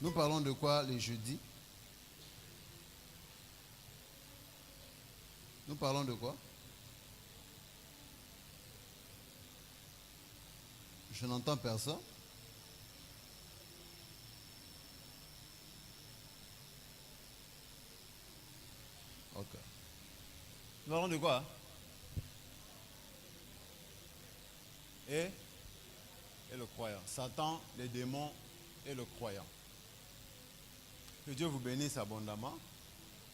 Nous parlons de quoi les jeudis? Nous parlons de quoi? Je n'entends personne. Ok. Nous parlons de quoi? Et le croyant. Satan, les démons et le croyant. Que Dieu vous bénisse abondamment.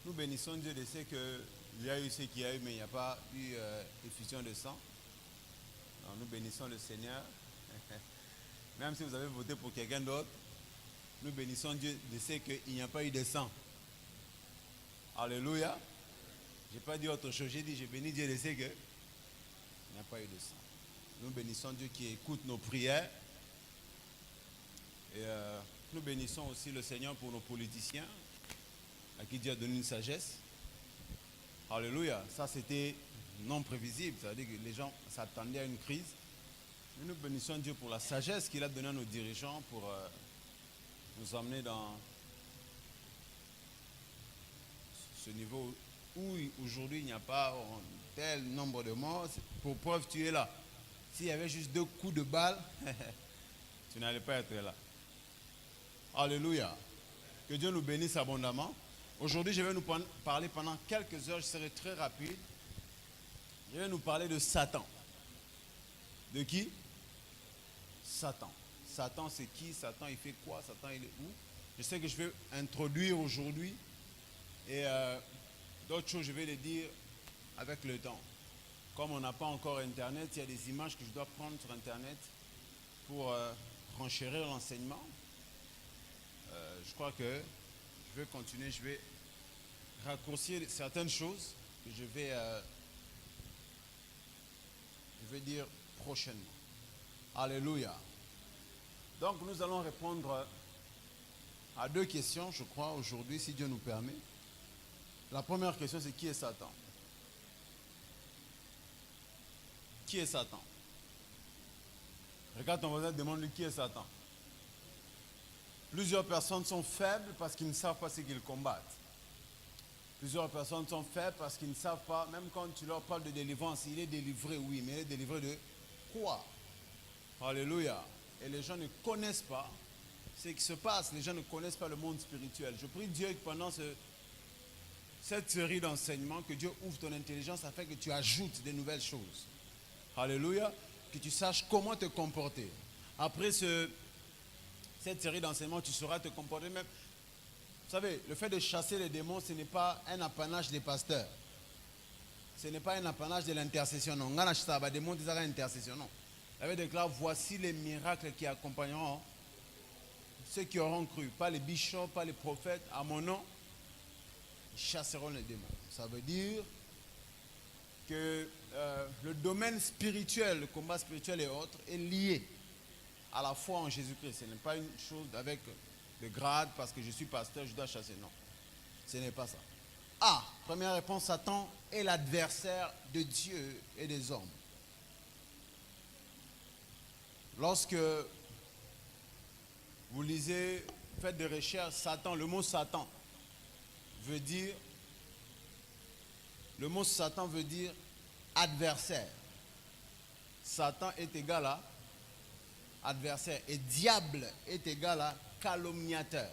Nous bénissons Dieu de ce qu'il y a eu ce qu'il y a eu, mais il n'y a pas eu effusion de sang. Non, nous bénissons le Seigneur. Même si vous avez voté pour quelqu'un d'autre, nous bénissons Dieu de ce qu'il n'y a pas eu de sang. Alléluia. Je n'ai pas dit autre chose, j'ai dit je bénis Dieu de ce qu'il n'y a pas eu de sang. Nous bénissons Dieu qui écoute nos prières. Et nous bénissons aussi le Seigneur pour nos politiciens, à qui Dieu a donné une sagesse. Alléluia. Ça, c'était non prévisible. C'est-à-dire que les gens s'attendaient à une crise. Mais nous bénissons Dieu pour la sagesse qu'il a donnée à nos dirigeants pour nous emmener dans ce niveau où aujourd'hui il n'y a pas un tel nombre de morts. Pour preuve, tu es là. S'il y avait juste 2 coups de balle, tu n'allais pas être là. Alléluia. Que Dieu nous bénisse abondamment. Aujourd'hui, je vais nous parler pendant quelques heures, je serai très rapide. Je vais nous parler de Satan. De qui? Satan. Satan, c'est qui? Satan, il fait quoi? Satan, il est où? Je sais que je vais introduire aujourd'hui et d'autres choses, je vais les dire avec le temps. Comme on n'a pas encore Internet, il y a des images que je dois prendre sur Internet pour renchérir l'enseignement. Je crois que je vais continuer, je vais raccourcir certaines choses que je vais dire prochainement. Alléluia. Donc nous allons répondre à 2 questions, je crois, aujourd'hui, si Dieu nous permet. La première question, c'est qui est Satan? Qui est Satan? Regarde ton voisin, demande-lui qui est Satan. Plusieurs personnes sont faibles parce qu'ils ne savent pas ce qu'ils combattent. Plusieurs personnes sont faibles parce qu'ils ne savent pas, même quand tu leur parles de délivrance, il est délivré, oui, mais il est délivré de quoi? Alléluia. Et les gens ne connaissent pas ce qui se passe. Les gens ne connaissent pas le monde spirituel. Je prie Dieu que pendant cette série d'enseignements, que Dieu ouvre ton intelligence afin que tu ajoutes de nouvelles choses. Alléluia. Que tu saches comment te comporter. Après cette série d'enseignements, tu sauras te comporter même. Vous savez, le fait de chasser les démons, ce n'est pas un apanage des pasteurs. Ce n'est pas un apanage de l'intercession. Non. La Bible déclare, voici les miracles qui accompagneront ceux qui auront cru. Pas les bishops, pas les prophètes. À mon nom, ils chasseront les démons. Ça veut dire que le domaine spirituel, le combat spirituel et autres, est lié à la foi en Jésus-Christ. Ce n'est pas une chose avec le grade, parce que je suis pasteur, je dois chasser. Non, ce n'est pas ça. Première réponse, Satan est l'adversaire de Dieu et des hommes. Lorsque vous lisez, faites des recherches, Satan, le mot Satan veut dire adversaire. Satan est égal à adversaire et diable est égal à calomniateur.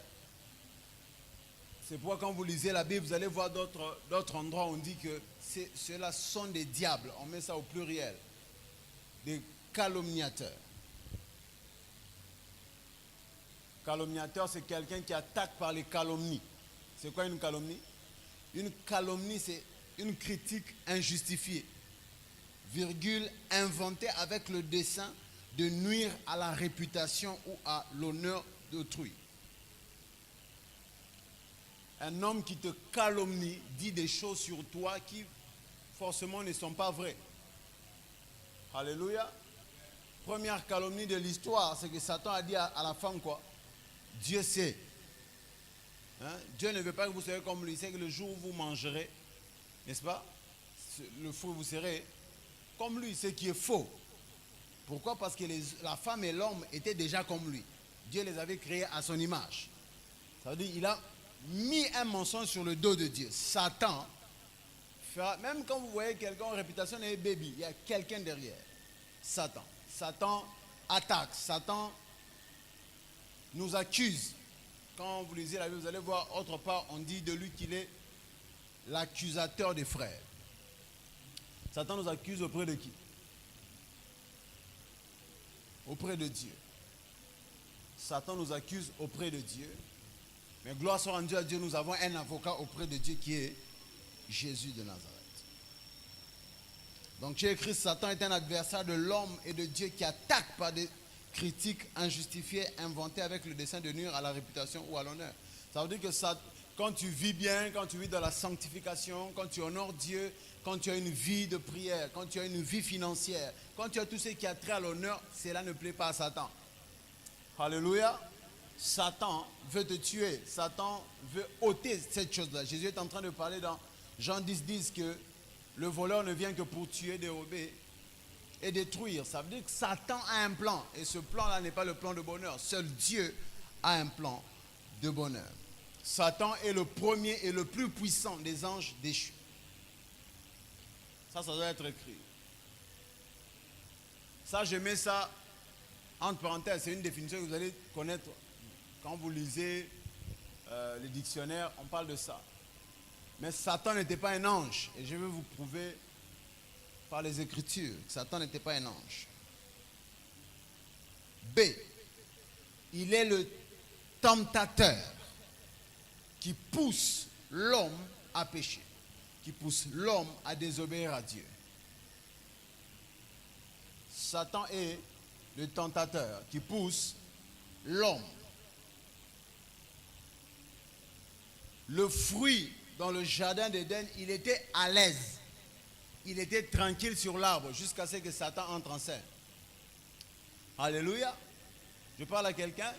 C'est pourquoi quand vous lisez la Bible, vous allez voir d'autres endroits où on dit que ceux-là sont des diables. On met ça au pluriel. Des calomniateurs. Calomniateur, c'est quelqu'un qui attaque par les calomnies. C'est quoi une calomnie? Une calomnie, c'est une critique injustifiée, inventée avec le dessein de nuire à la réputation ou à l'honneur d'autrui. Un homme qui te calomnie dit des choses sur toi qui forcément ne sont pas vraies. Alléluia. Première calomnie de l'histoire, c'est que Satan a dit à la femme quoi? Dieu sait. Dieu ne veut pas que vous soyez comme lui. Il sait que le jour où vous mangerez, n'est-ce pas? Le fruit, vous serez comme lui, ce qui est faux. Pourquoi? Parce que la femme et l'homme étaient déjà comme lui. Dieu les avait créés à son image. Ça veut dire qu'il a mis un mensonge sur le dos de Dieu. Satan, même quand vous voyez quelqu'un en réputation d'un baby, il y a quelqu'un derrière. Satan. Satan attaque. Satan nous accuse. Quand vous lisez la Bible, vous allez voir, autre part, on dit de lui qu'il est l'accusateur des frères. Satan nous accuse auprès de qui? Auprès de Dieu. Satan nous accuse auprès de Dieu. Mais gloire soit rendue à Dieu, nous avons un avocat auprès de Dieu qui est Jésus de Nazareth. Donc Jésus-Christ, Satan est un adversaire de l'homme et de Dieu qui attaque par des critiques injustifiées, inventées avec le dessein de nuire à la réputation ou à l'honneur. Ça veut dire que ça, quand tu vis bien, quand tu vis dans la sanctification, quand tu honores Dieu, quand tu as une vie de prière, quand tu as une vie financière, quand tu as tout ce qui a trait à l'honneur, cela ne plaît pas à Satan. Alléluia. Satan veut te tuer. Satan veut ôter cette chose-là. Jésus est en train de parler dans Jean 10 que le voleur ne vient que pour tuer, dérober et détruire. Ça veut dire que Satan a un plan. Et ce plan-là n'est pas le plan de bonheur. Seul Dieu a un plan de bonheur. Satan est le premier et le plus puissant des anges déchus. Ça doit être écrit. Ça, je mets ça entre parenthèses. C'est une définition que vous allez connaître. Quand vous lisez les dictionnaires, on parle de ça. Mais Satan n'était pas un ange. Et je vais vous prouver par les Écritures que Satan n'était pas un ange. B. Il est le tentateur qui pousse l'homme à pécher, qui pousse l'homme à désobéir à Dieu. Satan est le tentateur qui pousse l'homme. Le fruit dans le jardin d'Éden, il était à l'aise. Il était tranquille sur l'arbre jusqu'à ce que Satan entre en scène. Alléluia. Je parle à quelqu'un.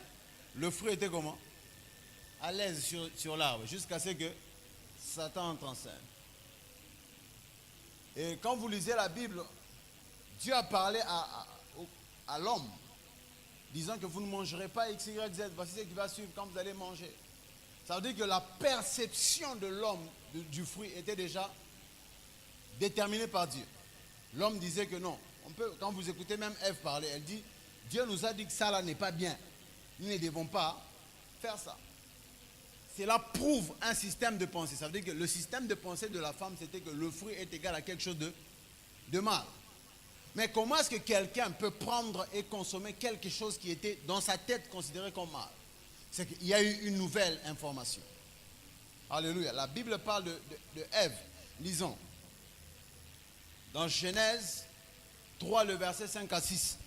Le fruit était comment? À l'aise sur l'arbre jusqu'à ce que Satan entre en scène. Et quand vous lisez la Bible, Dieu a parlé à l'homme, disant que vous ne mangerez pas X, Y, Z. Voici ce qui va suivre quand vous allez manger. Ça veut dire que la perception de l'homme du fruit était déjà déterminée par Dieu. L'homme disait que non. Quand vous écoutez même Ève parler, elle dit, Dieu nous a dit que ça là n'est pas bien. Nous ne devons pas faire ça. Cela prouve un système de pensée. Ça veut dire que le système de pensée de la femme, c'était que le fruit est égal à quelque chose de mal. Mais comment est-ce que quelqu'un peut prendre et consommer quelque chose qui était dans sa tête considéré comme mal? C'est qu'il y a eu une nouvelle information. Alléluia. La Bible parle de Ève. Lisons. Dans Genèse 3, le verset 5 à 6.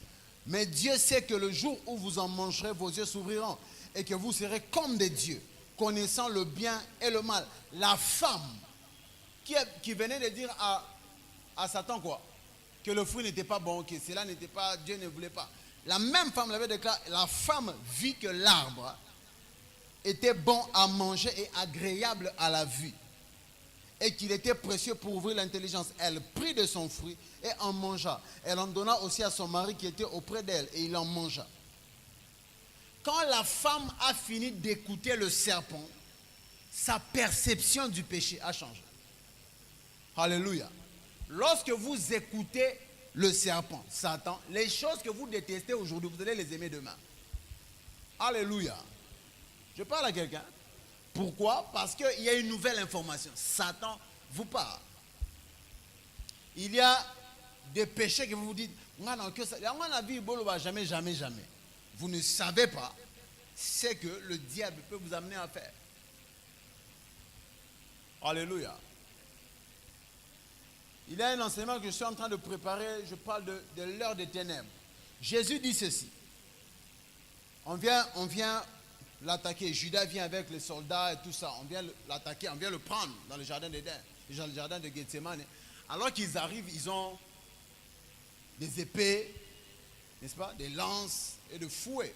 Mais Dieu sait que le jour où vous en mangerez, vos yeux s'ouvriront et que vous serez comme des dieux, connaissant le bien et le mal. La femme qui venait de dire à Satan quoi? Que le fruit n'était pas bon, que cela n'était pas, Dieu ne voulait pas. La même femme l'avait déclaré. La femme vit que l'arbre était bon à manger et agréable à la vue, et qu'il était précieux pour ouvrir l'intelligence. Elle prit de son fruit et en mangea. Elle en donna aussi à son mari qui était auprès d'elle, et il en mangea. Quand la femme a fini d'écouter le serpent, sa perception du péché a changé. Alléluia. Lorsque vous écoutez le serpent, Satan, les choses que vous détestez aujourd'hui, vous allez les aimer demain. Alléluia. Je parle à quelqu'un. Pourquoi? Parce qu'il y a une nouvelle information. Satan vous parle. Il y a des péchés que vous vous dites, jamais, jamais, jamais. Vous ne savez pas ce que le diable peut vous amener à faire. Alléluia. Il y a un enseignement que je suis en train de préparer. Je parle de l'heure des ténèbres. Jésus dit ceci. On vient l'attaquer. Judas vient avec les soldats et tout ça. On vient l'attaquer, on vient le prendre dans le jardin d'Éden, dans le jardin de Gethsemane. Alors qu'ils arrivent, ils ont des épées, n'est-ce pas, des lances et des fouets.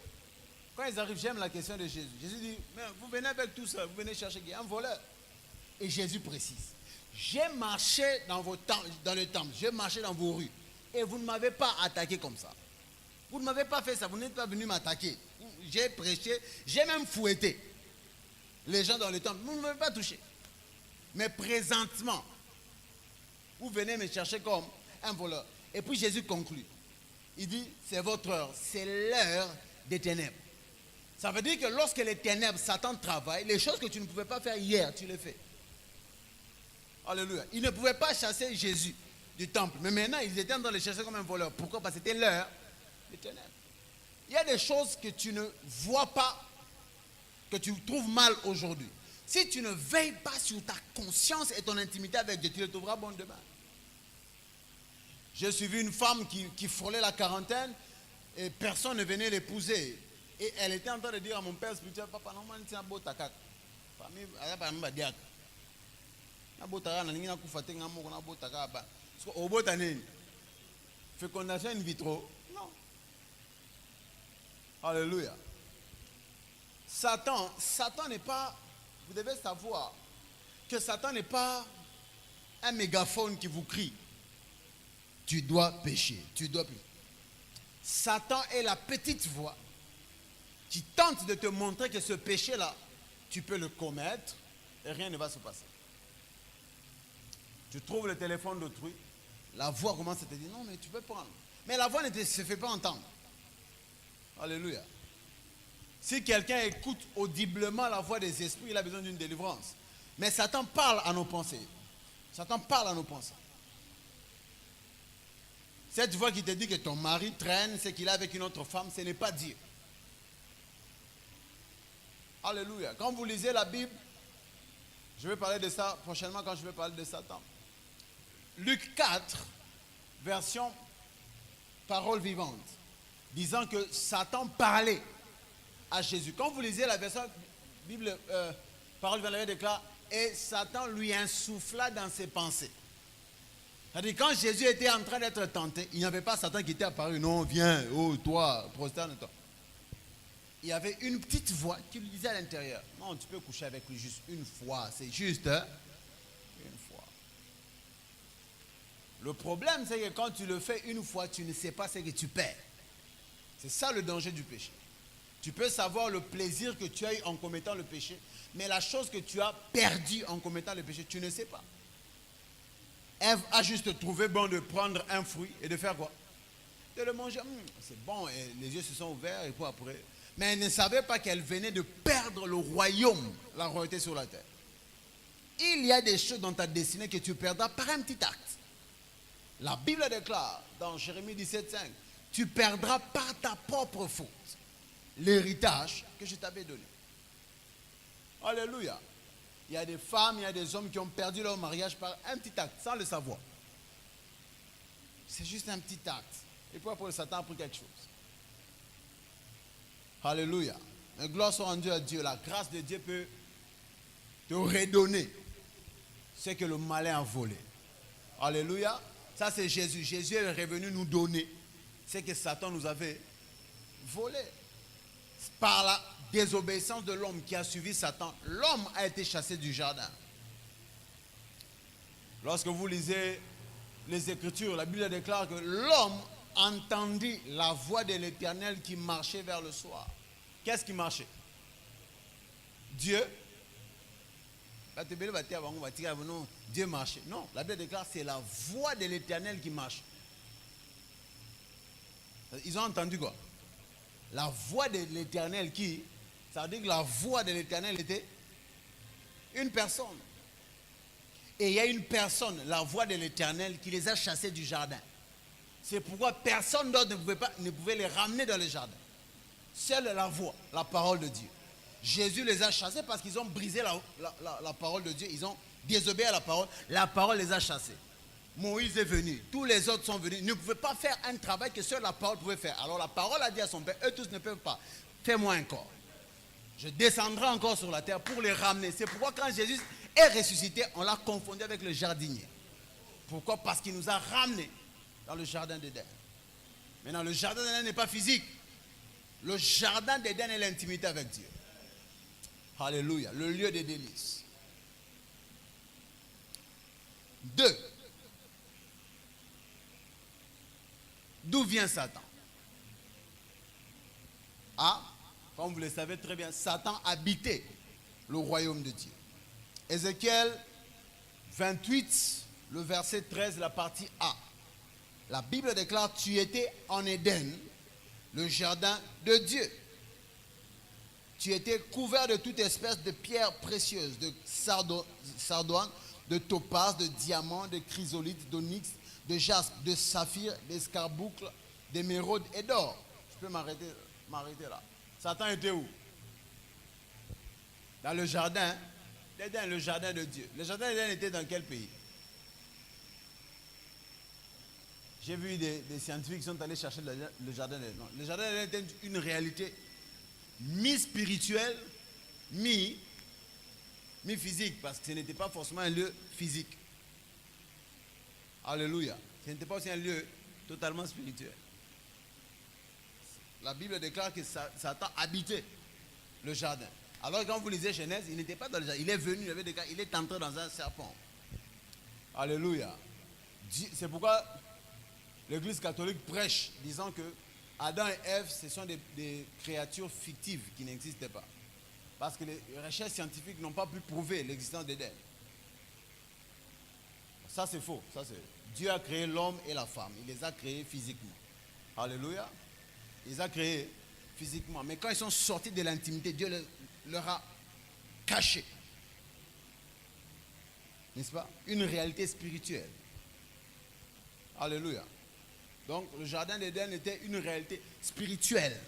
Quand ils arrivent, j'aime la question de Jésus. Jésus dit, mais vous venez avec tout ça, vous venez chercher un voleur. Et Jésus précise, j'ai marché dans le temple, j'ai marché dans vos rues, et vous ne m'avez pas attaqué comme ça. Vous ne m'avez pas fait ça, vous n'êtes pas venu m'attaquer. J'ai prêché, j'ai même fouetté. Les gens dans le temple, vous ne m'avez pas touché. Mais présentement, vous venez me chercher comme un voleur. Et puis Jésus conclut. Il dit, c'est votre heure, c'est l'heure des ténèbres. Ça veut dire que lorsque les ténèbres, Satan travaille, les choses que tu ne pouvais pas faire hier, tu les fais. Alléluia. Ils ne pouvaient pas chasser Jésus du temple. Mais maintenant, ils étaient en train de le chercher comme un voleur. Pourquoi? Parce que c'était l'heure des ténèbres. Il y a des choses que tu ne vois pas, que tu trouves mal aujourd'hui. Si tu ne veilles pas sur ta conscience et ton intimité avec Dieu, tu le trouveras bon demain. J'ai suivi une femme qui frôlait la quarantaine et personne ne venait l'épouser. Et elle était en train de dire à mon père spirituel, papa, non, moi, je ne sais pas. Fécondation in vitro? Non. Alléluia. Satan n'est pas, vous devez savoir que Satan n'est pas un mégaphone qui vous crie. Tu dois pécher, tu dois pécher. Satan est la petite voix qui tente de te montrer que ce péché-là, tu peux le commettre et rien ne va se passer. Tu trouves le téléphone d'autrui, la voix commence à te dire, non mais tu peux prendre. Mais la voix ne se fait pas entendre. Alléluia. Si quelqu'un écoute audiblement la voix des esprits, il a besoin d'une délivrance. Mais Satan parle à nos pensées. Satan parle à nos pensées. Cette voix qui te dit que ton mari traîne, c'est qu'il est avec une autre femme, ce n'est pas Dieu. Alléluia. Quand vous lisez la Bible, je vais parler de ça prochainement quand je vais parler de Satan. Luc 4, version parole vivante, disant que Satan parlait à Jésus. Quand vous lisez la version Bible, parole vivante déclare, et Satan lui insuffla dans ses pensées. C'est-à-dire, quand Jésus était en train d'être tenté, il n'y avait pas Satan qui était apparu. Non, viens, oh toi, prosterne-toi. Il y avait une petite voix qui lui disait à l'intérieur, non, tu peux coucher avec lui juste une fois, c'est juste une fois. Le problème, c'est que quand tu le fais une fois, tu ne sais pas ce que tu perds. C'est ça le danger du péché. Tu peux savoir le plaisir que tu as eu en commettant le péché, mais la chose que tu as perdue en commettant le péché, tu ne sais pas. Ève a juste trouvé bon de prendre un fruit et de faire quoi? De le manger. C'est bon, et les yeux se sont ouverts et quoi après? Mais elle ne savait pas qu'elle venait de perdre le royaume, la royauté sur la terre. Il y a des choses dans ta destinée que tu perdras par un petit acte. La Bible déclare dans Jérémie 17,5, tu perdras par ta propre faute l'héritage que je t'avais donné. Alléluia. Il y a des femmes, il y a des hommes qui ont perdu leur mariage par un petit acte, sans le savoir. C'est juste un petit acte. Et puis après, le Satan a pris quelque chose. Alléluia. Mais gloire soit rendue à Dieu. La grâce de Dieu peut te redonner ce que le malin a volé. Alléluia. Ça, c'est Jésus. Jésus est revenu nous donner ce que Satan nous avait volé. Par la désobéissance de l'homme qui a suivi Satan, l'homme a été chassé du jardin. Lorsque vous lisez les Écritures, la Bible déclare que l'homme entendit la voix de l'Éternel qui marchait vers le soir. Qu'est-ce qui marchait? Dieu. Dieu marchait. Non, la Bible déclare que c'est la voix de l'Éternel qui marche. Ils ont entendu quoi? La voix de l'Éternel qui, ça veut dire que la voix de l'Éternel était une personne. Et il y a une personne, la voix de l'Éternel, qui les a chassés du jardin. C'est pourquoi personne d'autre ne pouvait les ramener dans le jardin. Seule la voix, la parole de Dieu. Jésus les a chassés parce qu'ils ont brisé la parole de Dieu. Ils ont désobéi à la parole. La parole les a chassés. Moïse est venu. Tous les autres sont venus. Ils ne pouvaient pas faire un travail que seule la parole pouvait faire. Alors la parole a dit à son père, eux tous ne peuvent pas. Fais-moi encore. Je descendrai encore sur la terre pour les ramener. C'est pourquoi quand Jésus est ressuscité, on l'a confondu avec le jardinier. Pourquoi? Parce qu'il nous a ramenés dans le jardin d'Éden. Maintenant, le jardin d'Éden n'est pas physique. Le jardin d'Éden est l'intimité avec Dieu. Alléluia. Le lieu des délices. 2. D'où vient Satan? Ah, comme vous le savez très bien, Satan habitait le royaume de Dieu. Ézéchiel 28, le verset 13, la partie A. La Bible déclare: tu étais en Éden, le jardin de Dieu. Tu étais couvert de toute espèce de pierres précieuses, de sardoine, de topaz, de diamants, de chrysolite, d'onyx, de jaspe, de saphir, d'escarboucle, d'émeraude et d'or. Je peux m'arrêter là. Satan était où? Dans le jardin d'Éden, le jardin de Dieu. Le jardin d'Éden était dans quel pays? J'ai vu des scientifiques qui sont allés chercher le jardin d'Éden. Non, le jardin d'Éden était une réalité mi-spirituelle, mi-physique, parce que ce n'était pas forcément un lieu physique. Alléluia. Ce n'était pas aussi un lieu totalement spirituel. La Bible déclare que Satan habitait le jardin. Alors quand vous lisez Genèse, il n'était pas dans le jardin. Il est venu, il est entré dans un serpent. Alléluia. C'est pourquoi l'Église catholique prêche, disant que Adam et Ève, ce sont des créatures fictives qui n'existaient pas. Parce que les recherches scientifiques n'ont pas pu prouver l'existence d'Éden. Ça c'est faux. Dieu a créé l'homme et la femme. Il les a créés physiquement. Alléluia. Il les a créés physiquement. Mais quand ils sont sortis de l'intimité, Dieu leur a caché. N'est-ce pas? Une réalité spirituelle. Alléluia. Donc le jardin d'Éden était une réalité spirituelle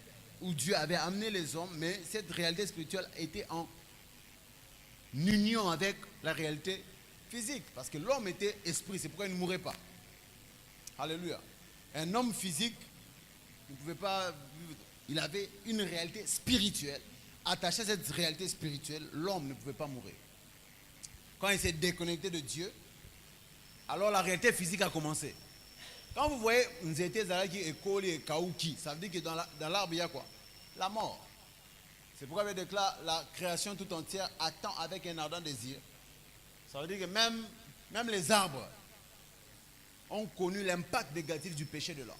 où Dieu avait amené les hommes, mais cette réalité spirituelle était en union avec la réalité physique, parce que l'homme était esprit, c'est pourquoi il ne mourait pas. Alléluia. Un homme physique ne pouvait pas vivre. Il avait une réalité spirituelle. Attaché à cette réalité spirituelle, l'homme ne pouvait pas mourir. Quand il s'est déconnecté de Dieu, alors la réalité physique a commencé. Quand vous voyez Nzete Zalaki et Koli et Kauki, ça veut dire que dans l'arbre, il y a quoi? La mort. C'est pourquoi il déclare: la création tout entière attend avec un ardent désir. Ça veut dire que même les arbres ont connu l'impact négatif du péché de l'homme.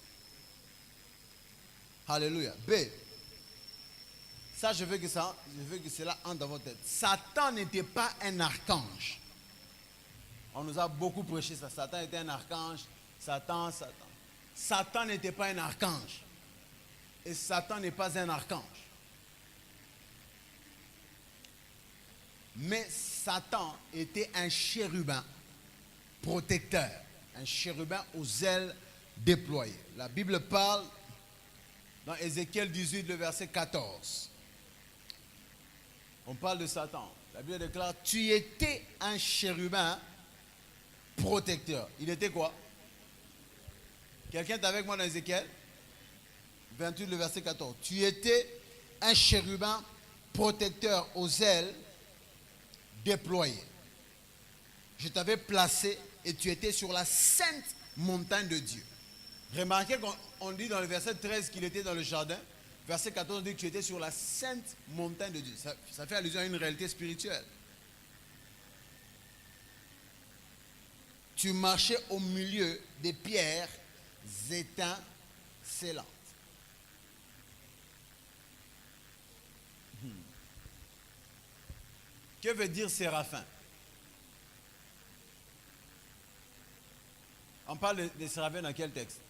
Alléluia. B. Ça, je veux que cela entre dans votre tête. Satan n'était pas un archange. On nous a beaucoup prêché ça. Satan était un archange. Satan n'était pas un archange. Et Satan n'est pas un archange. Mais Satan était un chérubin protecteur. Un chérubin aux ailes déployées. La Bible parle dans Ézéchiel 18, le verset 14. On parle de Satan. La Bible déclare: tu étais un chérubin protecteur. Il était quoi? Quelqu'un est avec moi dans Ézéchiel 28, le verset 14. Tu étais un chérubin protecteur aux ailes déployées. Je t'avais placé et tu étais sur la sainte montagne de Dieu. Remarquez qu'on dit dans le verset 13 qu'il était dans le jardin. Verset 14 dit que tu étais sur la sainte montagne de Dieu. Ça fait allusion à une réalité spirituelle. Tu marchais au milieu des pierres étincelantes. Que veut dire séraphin? On parle de séraphins dans quel texte?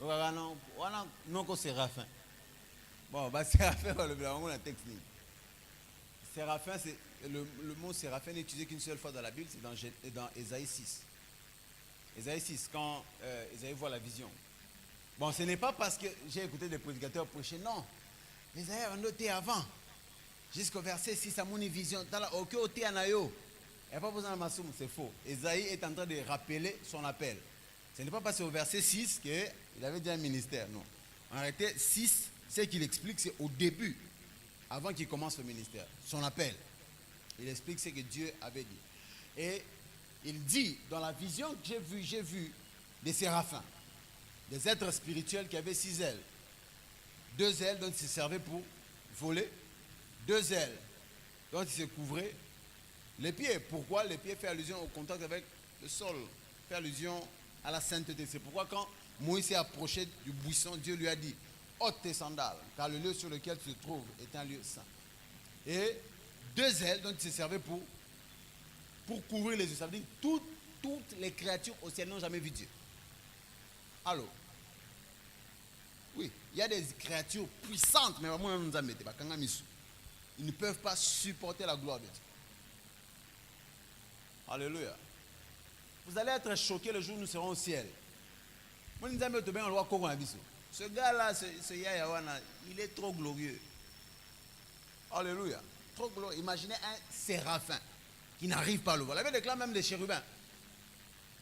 Non, que séraphin. Bon, séraphin, on a un texte. Séraphin, c'est le mot séraphin n'est utilisé qu'une seule fois dans la Bible, c'est dans Ésaïe 6. Ésaïe 6, quand Ésaïe voit la vision. Bon, ce n'est pas parce que j'ai écouté des prédicateurs prêcher, non. Ésaïe a noté avant, jusqu'au verset 6, à mon vision. Il n'y a pas besoin de massoum, c'est faux. Ésaïe est en train de rappeler son appel. Ce n'est pas parce que au verset 6 qu'il avait déjà un ministère, non. En réalité, 6, ce qu'il explique, c'est au début, avant qu'il commence le ministère, son appel. Il explique ce que Dieu avait dit. Et il dit, dans la vision que j'ai vu des séraphins, des êtres spirituels qui avaient 6 ailes. 2 ailes dont ils se servaient pour voler, 2 ailes dont ils se couvraient les pieds. Pourquoi les pieds? Fait allusion au contact avec le sol, fait allusion à la sainteté. C'est pourquoi quand Moïse s'est approché du buisson, Dieu lui a dit: ôte tes sandales, car le lieu sur lequel tu te trouves est un lieu saint. et 2 ailes dont il se servait pour couvrir les yeux. Ça veut dire toutes les créatures au ciel n'ont jamais vu Dieu. Alors, oui, il y a des créatures puissantes, mais vraiment, ils ne peuvent pas supporter la gloire de Dieu. Alléluia. Vous allez être choqués le jour où nous serons au ciel. Ce gars-là, ce Yayawana, il est trop glorieux. Alléluia. Trop glorieux. Imaginez un séraphin qui n'arrive pas à le voir. La Bible déclare même les chérubins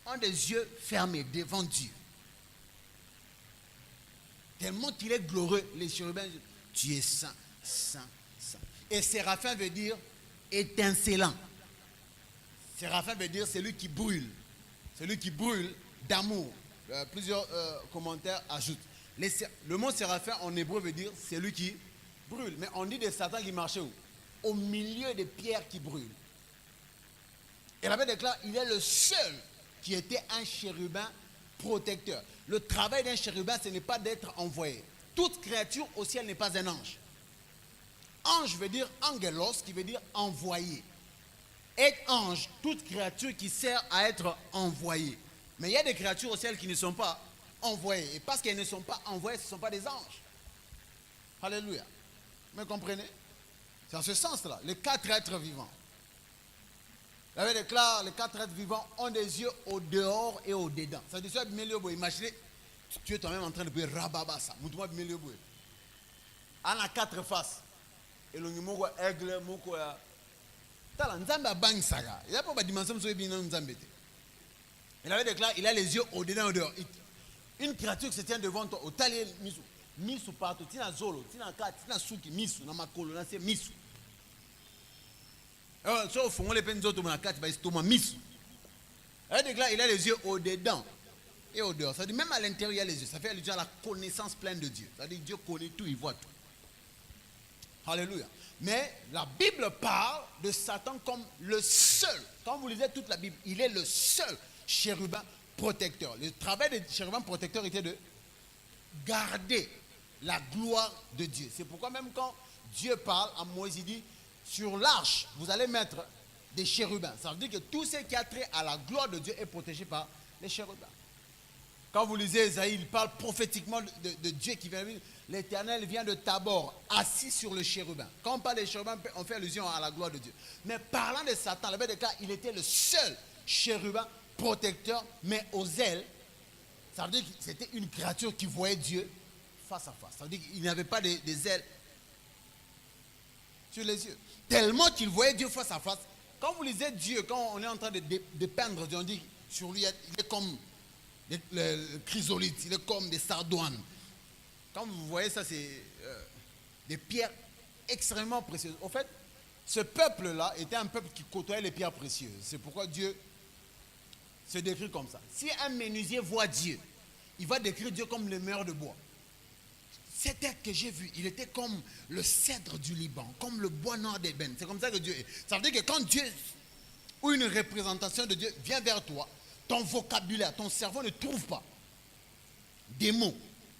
ont des yeux fermés devant Dieu. Tellement qu'il est glorieux, les chérubins disent, tu es saint, saint, saint. Et séraphin veut dire étincelant. Séraphin veut dire celui qui brûle d'amour. Plusieurs commentaires ajoutent. Le mot séraphin en hébreu veut dire celui qui brûle. Mais on dit de Satan qui marchait où? Au milieu des pierres qui brûlent. Et la Bible déclare, il est le seul qui était un chérubin protecteur. Le travail d'un chérubin, ce n'est pas d'être envoyé. Toute créature au ciel n'est pas un ange. Ange veut dire angelos, qui veut dire envoyé. Être ange, toute créature qui sert à être envoyée. Mais il y a des créatures au ciel qui ne sont pas envoyées. Et parce qu'elles ne sont pas envoyées, ce ne sont pas des anges. Alléluia. Vous me comprenez? C'est en ce sens-là. Les 4 êtres vivants. La Bible déclare, les 4 êtres vivants ont des yeux au dehors et au dedans. Ça veut dire, imaginez, tu es toi-même en train de dire rababasa. On a 4 faces. Et le numéro aigle, moko ya. Il n'y a pas de dimension de il avait déclaré, il a les yeux au dedans et au dehors. Une créature qui se tient devant toi, au talier, misu partout, tina zolo, tina kat, tina suki, misu, na makolo, na se misu. Alors, si au fond, les peines autres, na kat, bah, il misu. Il a déclaré, il a les yeux au dedans et au dehors. Ça veut dire, même à l'intérieur, il y a les yeux. Ça fait allusion à la connaissance pleine de Dieu. Ça veut dire, Dieu connaît tout, il voit tout. Alléluia. Mais la Bible parle de Satan comme le seul. Quand vous lisez toute la Bible, il est le seul chérubin protecteur. Le travail des chérubins protecteurs était de garder la gloire de Dieu. C'est pourquoi même quand Dieu parle à Moïse, il dit, sur l'arche, vous allez mettre des chérubins. Ça veut dire que tout ce qui a trait à la gloire de Dieu est protégé par les chérubins. Quand vous lisez Esaïe, il parle prophétiquement de Dieu qui vient. L'Éternel vient de Tabor, assis sur le chérubin. Quand on parle des chérubins, on fait allusion à la gloire de Dieu. Mais parlant de Satan, la Bible déclare, il était le seul chérubin protecteur, mais aux ailes. Ça veut dire que c'était une créature qui voyait Dieu face à face. Ça veut dire qu'il n'avait pas des ailes sur les yeux. Tellement qu'il voyait Dieu face à face. Quand vous lisez Dieu, quand on est en train de peindre Dieu, on dit sur lui, il est comme le chrysolite, il est comme des sardoines. Quand vous voyez ça, c'est des pierres extrêmement précieuses. En fait, ce peuple-là était un peuple qui côtoyait les pierres précieuses. C'est pourquoi Dieu se décrit comme ça. Si un menuisier voit Dieu, il va décrire Dieu comme le meilleur de bois. Cet être que j'ai vu, il était comme le cèdre du Liban, comme le bois noir d'ébène. C'est comme ça que Dieu est. Ça veut dire que quand Dieu, ou une représentation de Dieu, vient vers toi, ton vocabulaire, ton cerveau ne trouve pas des mots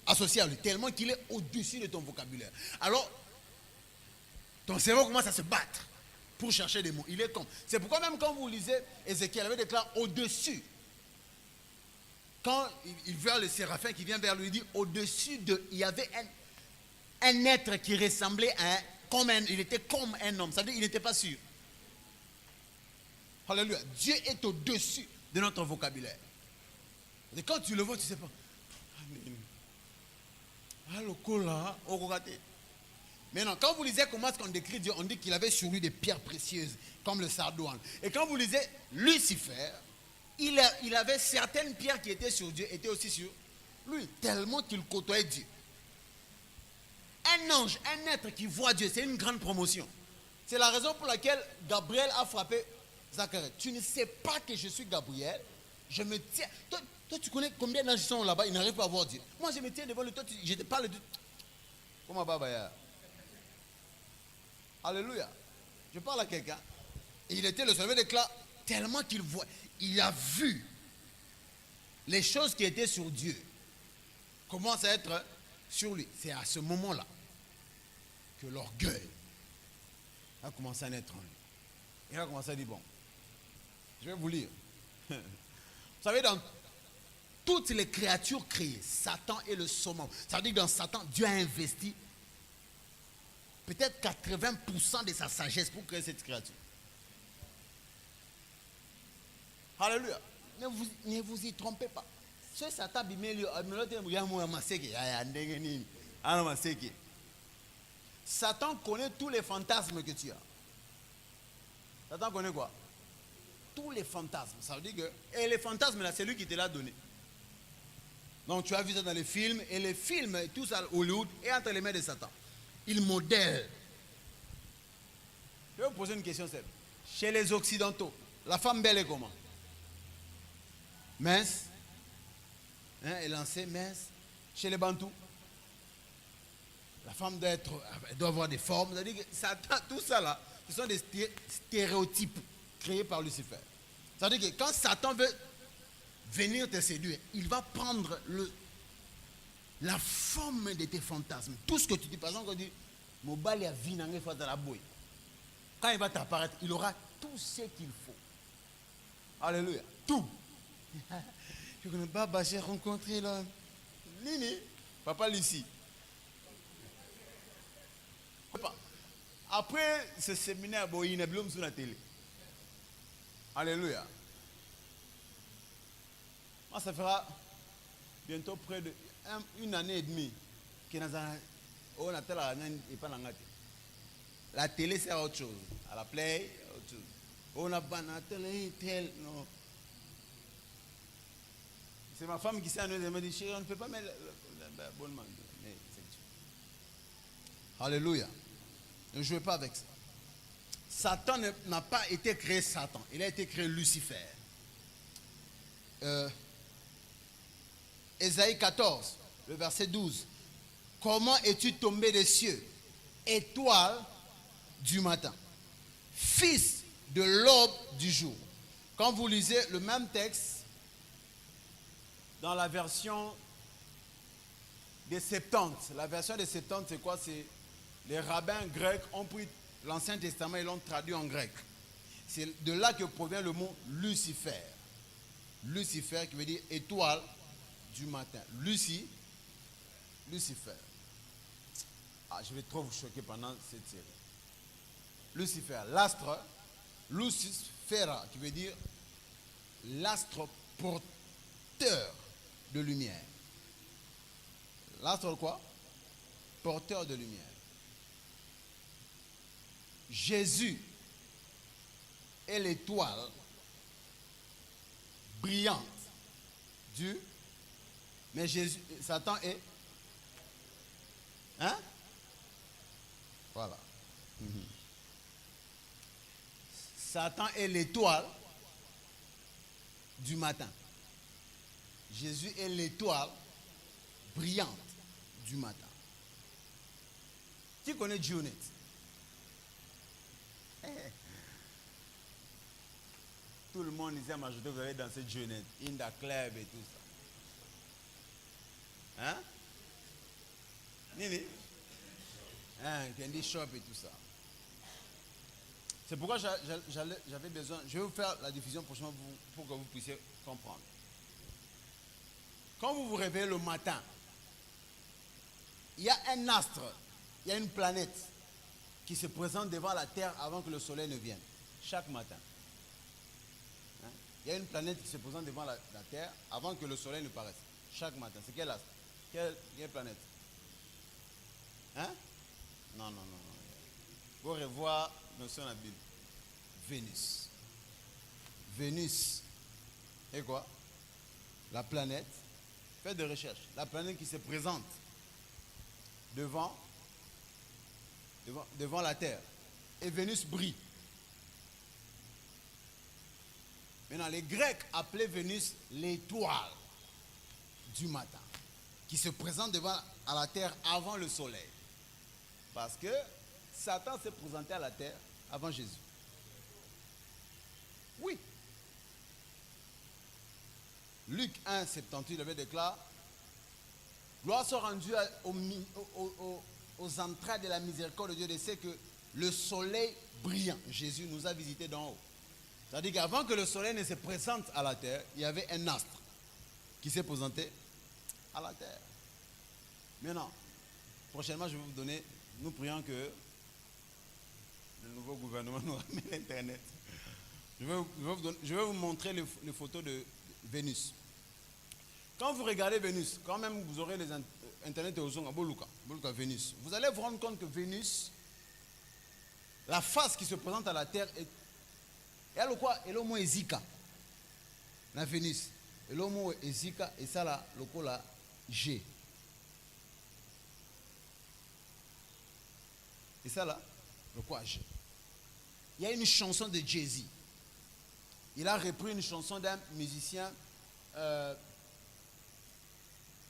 associé à lui, tellement qu'il est au-dessus de ton vocabulaire. Alors, ton cerveau commence à se battre pour chercher des mots. Il est comme. C'est pourquoi même quand vous lisez Ézéchiel, il avait déclaré au-dessus. Quand il voit le séraphin qui vient vers lui, il dit au-dessus de. Il y avait un être qui ressemblait à il était comme un homme. Ça veut dire qu'il n'était pas sûr. Alléluia. Dieu est au-dessus de notre vocabulaire. Et quand tu le vois, tu ne sais pas. Mais non, quand vous lisez comment est-ce qu'on décrit Dieu, on dit qu'il avait sur lui des pierres précieuses, comme le sardoine. Et quand vous lisez Lucifer, il avait certaines pierres qui étaient sur Dieu, étaient aussi sur lui, tellement qu'il côtoyait Dieu. Un ange, un être qui voit Dieu, c'est une grande promotion. C'est la raison pour laquelle Gabriel a frappé Zacharie. Tu ne sais pas que je suis Gabriel, je me tiens. Toi, tu connais combien d'anges sont là-bas, ils n'arrivent pas à voir Dieu. Moi, je me tiens devant lui, toi, je te parle de... Comment Baba? Alléluia. Je parle à quelqu'un. Et il était le seul déclare tellement qu'il voit. Il a vu les choses qui étaient sur Dieu commencent à être sur lui. C'est à ce moment-là que l'orgueil a commencé à naître en lui. Il a commencé à dire, bon, je vais vous lire. Vous savez, dans toutes les créatures créées, Satan est le summum. Ça veut dire que dans Satan, Dieu a investi peut-être 80% de sa sagesse pour créer cette créature. Alléluia. Ne vous y trompez pas. Ce Satan, Satan connaît tous les fantasmes que tu as. Satan connaît quoi? Tous les fantasmes. Ça veut dire que... Et les fantasmes, là, c'est lui qui te l'a donné. Donc, tu as vu ça dans les films. Et les films, tout ça, Hollywood, est entre les mains de Satan. Il modèle. Je vais vous poser une question simple. Chez les Occidentaux, la femme belle est comment? Mince. Hein, élancée, mince. Chez les Bantous, la femme doit avoir des formes. C'est-à-dire que Satan, tout ça là, ce sont des stéréotypes créés par Lucifer. C'est-à-dire que quand Satan veut venir te séduire, il va prendre la forme de tes fantasmes. Tout ce que tu dis, par exemple, quand tu dis, Mobali a vinangé face à la bouille. Quand il va t'apparaître, il aura tout ce qu'il faut. Alléluia. Tout. Je ne connais pas, j'ai rencontré là. Nini, papa Lucie. Après ce séminaire, il y a un sur la télé. Alléluia. Moi, ça fera bientôt près de 1 année et demie que on a la télé, c'est autre chose. À la play, autre chose. On a pas la télé, tel, non. C'est ma femme qui s'est annoncée, elle m'a dit, chérie, on ne peut pas mettre la bonne main. Mais c'est Dieu. Alléluia. Ne jouez pas avec ça. Satan n'a pas été créé Satan. Il a été créé Lucifer. Ésaïe 14, le verset 12. Comment es-tu tombé des cieux, étoile du matin, fils de l'aube du jour? Quand vous lisez le même texte, dans la version des Septante, la version des Septante, c'est quoi? C'est les rabbins grecs ont pris l'Ancien Testament et l'ont traduit en grec. C'est de là que provient le mot Lucifer. Lucifer qui veut dire étoile du matin. Lucifer. Ah, je vais trop vous choquer pendant cette série. Lucifer, l'astre, Lucifera, qui veut dire l'astre porteur de lumière. L'astre quoi? Porteur de lumière. Jésus est l'étoile brillante du... Mais Jésus, Satan est... Hein? Voilà. Satan est l'étoile du matin. Jésus est l'étoile brillante du matin. Qui connaît Dionette? Tout le monde ici à majorité, vous avez dansé Dionette, Inda Club et tout ça. Hein? Nini? Hein, Candy Shop et tout ça. C'est pourquoi j'avais besoin, je vais vous faire la diffusion prochainement pour que vous puissiez comprendre. Quand vous vous réveillez le matin, il y a un astre, il y a une planète qui se présente devant la Terre avant que le soleil ne vienne. Chaque matin. Hein? Il y a une planète qui se présente devant la Terre avant que le soleil ne paraisse. Chaque matin. C'est quel astre? Quelle planète? Hein? Non. Vous revoir notion de la Bible. Vénus. Vénus. Et quoi? La planète. Faites des recherches. La planète qui se présente devant la Terre. Et Vénus brille. Maintenant, les Grecs appelaient Vénus l'étoile du matin, qui se présente devant à la Terre avant le soleil. Parce que Satan s'est présenté à la Terre avant Jésus. Oui. Luc 1, 78, avait déclaré: gloire soit rendue aux entrailles de la miséricorde de Dieu. De ce que le soleil brillant. Jésus nous a visités d'en haut. C'est-à-dire qu'avant que le soleil ne se présente à la terre, il y avait un astre qui s'est présenté à la terre. Maintenant, prochainement, je vais vous donner, nous prions que le nouveau gouvernement nous ramène l'Internet. Je vais vous montrer les photos de Vénus. Quand vous regardez Vénus, quand même vous aurez les Internet et aux Boluka, Vénus. Vous allez vous rendre compte que Vénus, la face qui se présente à la Terre est elle quoi? Elle est au moins Ezika. La Vénus. Elle est au moins Ezika et ça là, le coup là, G. Et ça là, le quoi G. Il y a une chanson de Jay-Z. Il a repris une chanson d'un musicien,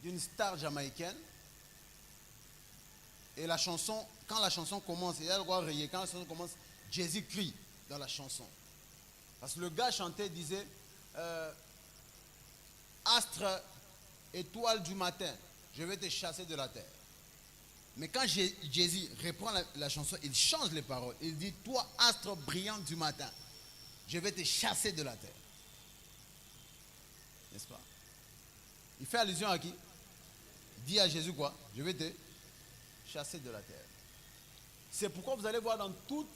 d'une star jamaïcaine. Et la chanson, quand la chanson commence, il y a le droit rayer, quand la chanson commence, Jay-Z crie dans la chanson. Parce que le gars chantait, disait, astre, étoile du matin, je vais te chasser de la terre. Mais quand Jay-Z reprend la chanson, il change les paroles. Il dit, toi, astre brillant du matin, je vais te chasser de la terre. N'est-ce pas? Il fait allusion à qui? Il dit à Jésus quoi? Je vais te chasser de la terre. C'est pourquoi vous allez voir dans toute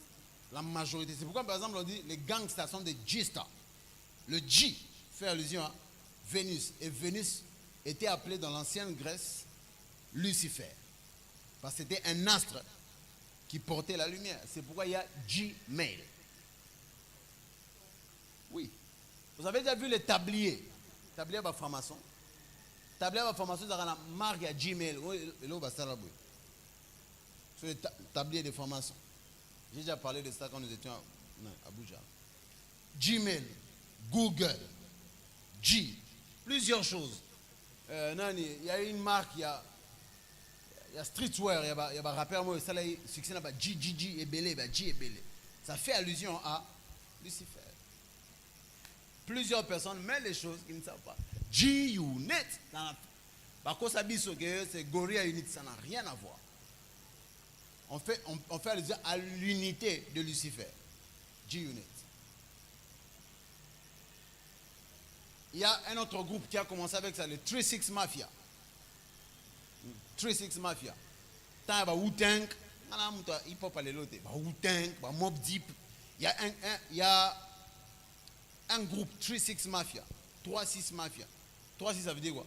la majorité. C'est pourquoi par exemple on dit les gangsters sont des G-stars. Le G fait allusion à Vénus. Et Vénus était appelée dans l'ancienne Grèce Lucifer. Parce que c'était un astre qui portait la lumière. C'est pourquoi il y a Gmail. Oui. Vous avez déjà vu les tabliers? Tablier à franc-maçon. Tablier à franc-maçon, c'est la marque à Gmail. Sur les tabliers de franc-maçon. J'ai déjà parlé de ça quand nous étions à Abuja. Gmail, Google, G, plusieurs choses. Il y a une marque, il y a streetwear, il y a un rappeur, moi, ça là, succès là-bas, G et Belé, G et Belé. Ça fait allusion à Lucifer. Plusieurs personnes mettent les choses qu'ils ne savent pas. G-Unit, c'est Gorilla Unit, ça n'a rien à voir. On fait allusion à l'unité de Lucifer. G-Unit. Il y a un autre groupe qui a commencé avec ça, le 3-6 Mafia. 3-6 Mafia. Tant il y a Wu-Tang, hip-hop à l'autre. Wu-Tang, Mob Deep. Il y a un groupe 3-6 Mafia. 3-6 Mafia. 3-6 ça veut dire quoi?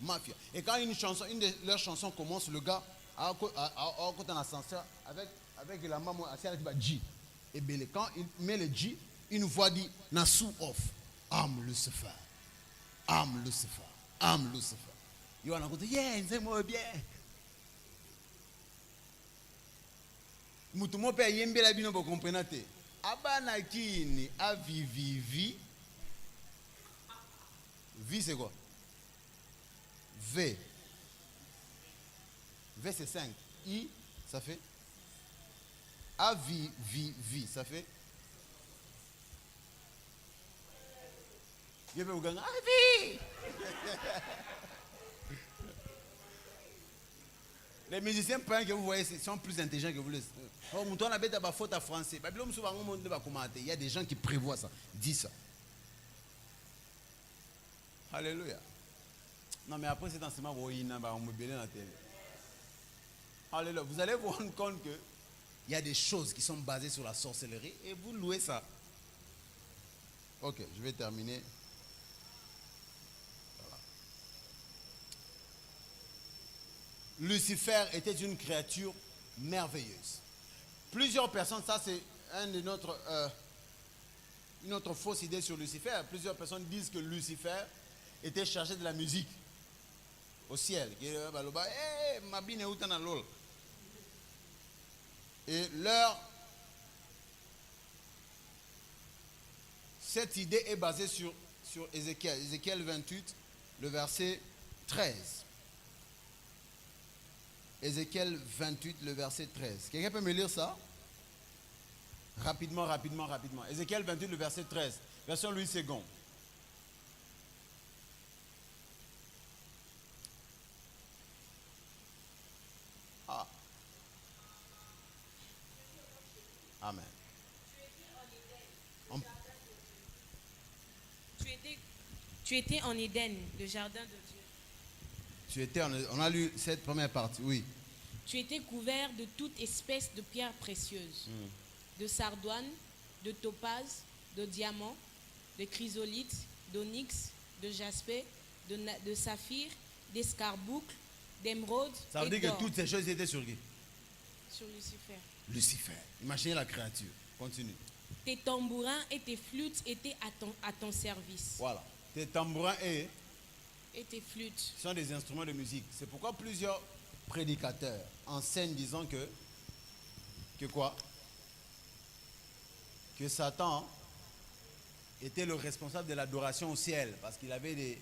Mafia. Et quand une de leurs chansons commence, le gars a côté un ascenseur avec la maman assis avec G. Et bien, quand il met le G, une voix dit Nassou off. I'm Lucifer. I'm Lucifer. I'm Lucifer. Il va dire, yeah, c'est moi bien. Moutoumou pe yembe la bino pour comprendre. Abana kini avivivi. V c'est quoi? V. V c'est 5. I, ça fait. A, V, ça fait. Je vais vous gagner. A, V. Les musiciens que vous voyez sont plus intelligents que vous. Il y a des gens qui prévoient ça. Dis ça. Alléluia. Non, mais après cet enseignement, on me bénit dans la télé. Alléluia. Vous allez vous rendre compte qu'il y a des choses qui sont basées sur la sorcellerie et vous louez ça. Ok, je vais terminer. Voilà. Lucifer était une créature merveilleuse. Plusieurs personnes, ça c'est une autre fausse idée sur Lucifer. Plusieurs personnes disent que Lucifer était chargé de la musique au ciel. Et cette idée est basée sur Ézéchiel. Ézéchiel 28, le verset 13. Ézéchiel 28, le verset 13. Quelqu'un peut me lire ça? Rapidement. Ézéchiel 28, le verset 13. Version Louis II. Amen. On- Tu étais en Éden, le jardin de Dieu. On a lu cette première partie, oui. Tu étais couvert de toute espèce de pierres précieuses, de sardoine, de topaze, de diamant, de chrysolite, d'onyx, de jaspe, de saphir, d'escarboucle, d'émeraude Ça veut et dire que d'or. toutes ces choses étaient sur qui? Sur Lucifer. Lucifer. Imaginez la créature. Continue. Tes tambourins et tes flûtes étaient à ton service. Voilà. Tes tambourins et Et tes flûtes. sont des instruments de musique. C'est pourquoi plusieurs prédicateurs enseignent disant que quoi? Que Satan était le responsable de l'adoration au ciel parce qu'il avait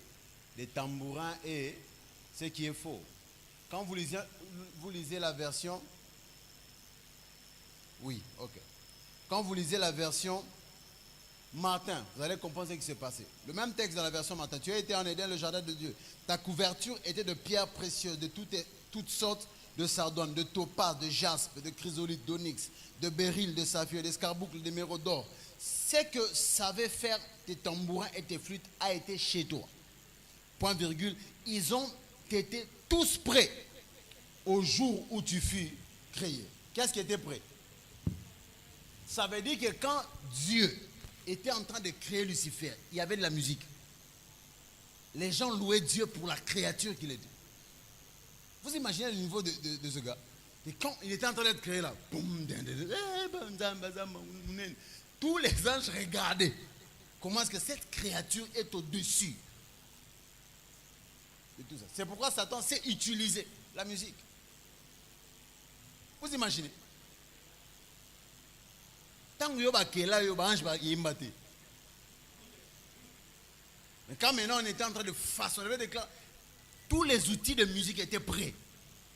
des tambourins et ce qui est faux. Quand vous lisez la version, oui, ok. Quand vous lisez la version Martin, vous allez comprendre ce qui s'est passé. Le même texte dans la version Martin. Tu as été en Éden, le jardin de Dieu. Ta couverture était de pierres précieuses, de toutes sortes de sardoines, de topaz, de jaspe, de chrysolite, d'onyx, de béryl, de saphir, d'escarboucle, d'émeraude, d'or. Ce que savaient faire tes tambourins et tes flûtes a été chez toi. Point virgule. Ils ont été tous prêts au jour où tu fus créé. Qu'est-ce qui était prêt? Ça veut dire que quand Dieu était en train de créer Lucifer, il y avait de la musique. Les gens louaient Dieu pour la créature qu'il était. Vous imaginez le niveau de ce gars? Et quand il était en train d'être créé là, tous les anges regardaient comment est-ce que cette créature est au-dessus de tout ça. C'est pourquoi Satan sait utiliser la musique. Vous imaginez? Tant que mais quand maintenant on était en train de façonner, tous les outils de musique étaient prêts.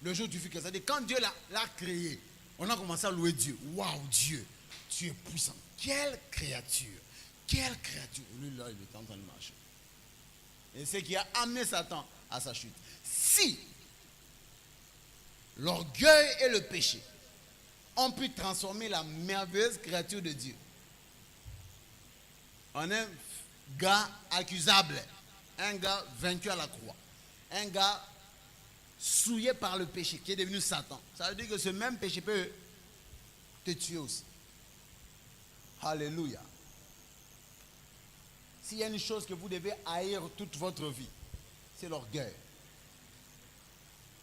Le jour où tu fais que ça, quand Dieu l'a créé, on a commencé à louer Dieu. Waouh, Dieu, tu es puissant. Quelle créature! Quelle créature! Lui là, il était en train de marcher. Et c'est ce qui a amené Satan à sa chute. Si l'orgueil et le péché ont pu transformer la merveilleuse créature de Dieu en un gars accusable, un gars vaincu à la croix, un gars souillé par le péché qui est devenu Satan. Ça veut dire que ce même péché peut te tuer aussi. Alléluia. S'il y a une chose que vous devez haïr toute votre vie, c'est l'orgueil.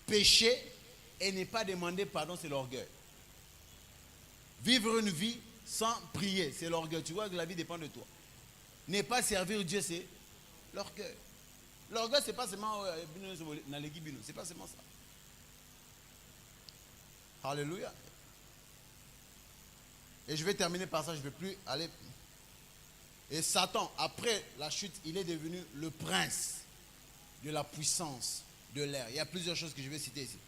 Pécher et ne pas demander pardon, c'est l'orgueil. Vivre une vie sans prier, c'est l'orgueil. Tu vois que la vie dépend de toi. Ne pas servir Dieu, c'est l'orgueil. L'orgueil, c'est pas seulement c'est pas seulement ça. Alléluia. Et je vais terminer par ça, je ne vais plus aller. Et Satan, après la chute, il est devenu le prince de la puissance de l'air. Il y a plusieurs choses que je vais citer ici.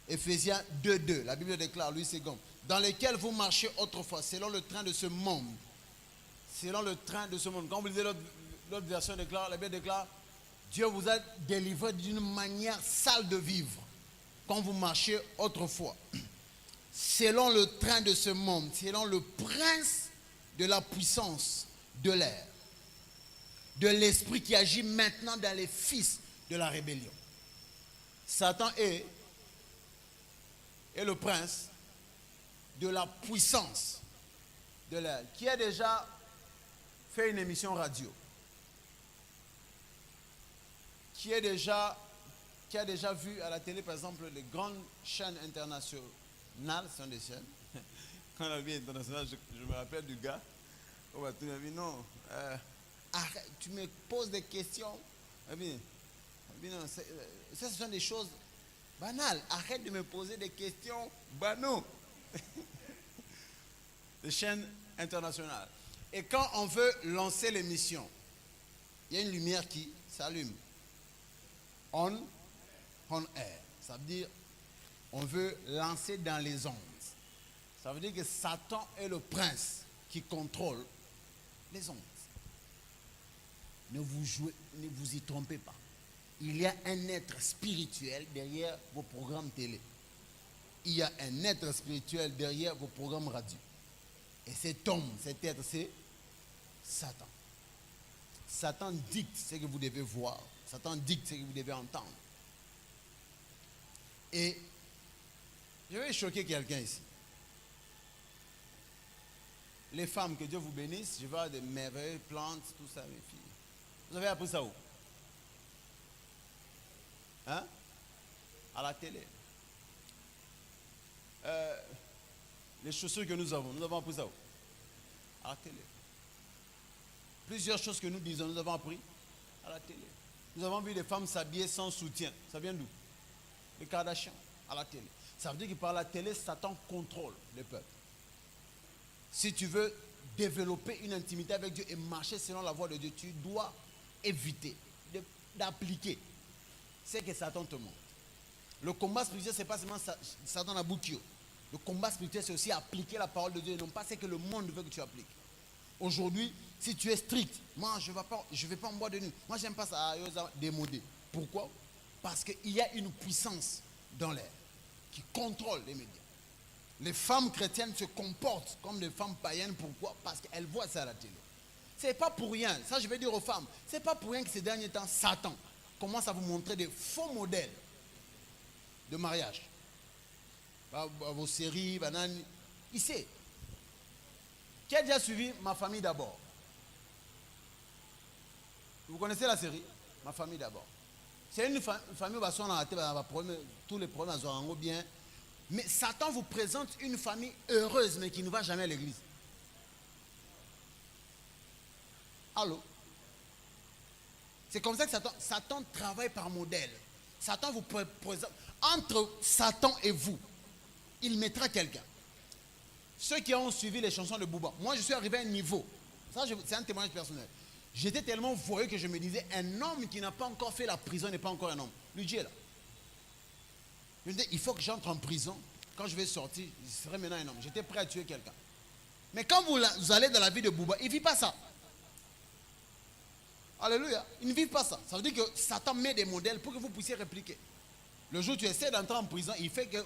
Éphésiens 2:2, la Bible déclare, Louis II, dans lesquels vous marchez autrefois, selon le train de ce monde. Selon le train de ce monde. Quand vous lisez l'autre version, déclare, la Bible déclare, Dieu vous a délivré d'une manière sale de vivre. Quand vous marchez autrefois. Selon le train de ce monde, selon le prince de la puissance de l'air. De l'esprit qui agit maintenant dans les fils de la rébellion. Satan est le prince de la puissance de l'air, qui a déjà fait une émission radio, qui a déjà vu à la télé, par exemple, les grandes chaînes internationales, sont des chaînes. Quand la vie est internationale, je me rappelle du gars, on va tout dire, non, arrête, tu me poses des questions, non, ça ce sont des choses banales, arrête de me poser des questions banaux. Les chaînes internationales. Et quand on veut lancer l'émission, il y a une lumière qui s'allume. On air. Ça veut dire, on veut lancer dans les ondes. Ça veut dire que Satan est le prince qui contrôle les ondes. Ne vous y trompez pas. Il y a un être spirituel derrière vos programmes télé. Il y a un être spirituel derrière vos programmes radio. Et cet homme, cet être, c'est Satan. Satan dicte ce que vous devez voir. Satan dicte ce que vous devez entendre. Et je vais choquer quelqu'un ici. Les femmes, que Dieu vous bénisse, je vois des merveilleuses plantes, tout ça, mes filles. Vous avez appris ça où? Hein? À la télé. Les chaussures que nous avons appris ça où? À la télé. Plusieurs choses que nous disons, nous avons appris à la télé. Nous avons vu des femmes s'habiller sans soutien. Ça vient d'où? Les Kardashians, à la télé. Ça veut dire que par la télé, Satan contrôle le peuple. Si tu veux développer une intimité avec Dieu et marcher selon la voie de Dieu, tu dois éviter d'appliquer ce que Satan te montre. Le combat spirituel, ce n'est pas seulement Satan à Boukio. Le combat spirituel, c'est aussi appliquer la parole de Dieu et non pas ce que le monde veut que tu appliques. Aujourd'hui, si tu es strict, moi je ne vais pas en boîte de nuit. Moi, j'aime pas ça, démodé. Pourquoi? Parce qu'il y a une puissance dans l'air qui contrôle les médias. Les femmes chrétiennes se comportent comme des femmes païennes. Pourquoi? Parce qu'elles voient ça à la télé. Ce n'est pas pour rien. Ça, je vais dire aux femmes. Ce n'est pas pour rien que ces derniers temps, Satan commence à vous montrer des faux modèles de mariage. À vos séries, bananes. Il sait. Qui a déjà suivi Ma famille d'abord? Vous connaissez la série? Ma famille d'abord. C'est une famille où on a tous les problèmes à bien. Mais Satan vous présente une famille heureuse, mais qui ne va jamais à l'église. Allô? C'est comme ça que Satan travaille par modèle. Satan vous présente. Entre Satan et vous, il mettra quelqu'un. Ceux qui ont suivi les chansons de Booba, moi je suis arrivé à un niveau. Ça, c'est un témoignage personnel. J'étais tellement voyeux que je me disais, un homme qui n'a pas encore fait la prison n'est pas encore un homme. Lui Dieu est là. Je me disais, il faut que j'entre en prison. Quand je vais sortir, je serai maintenant un homme. J'étais prêt à tuer quelqu'un. Mais quand vous allez dans la vie de Booba, il ne vit pas ça. Alléluia. Il ne vit pas ça. Ça veut dire que Satan met des modèles pour que vous puissiez répliquer. Le jour où tu essaies d'entrer en prison, il fait que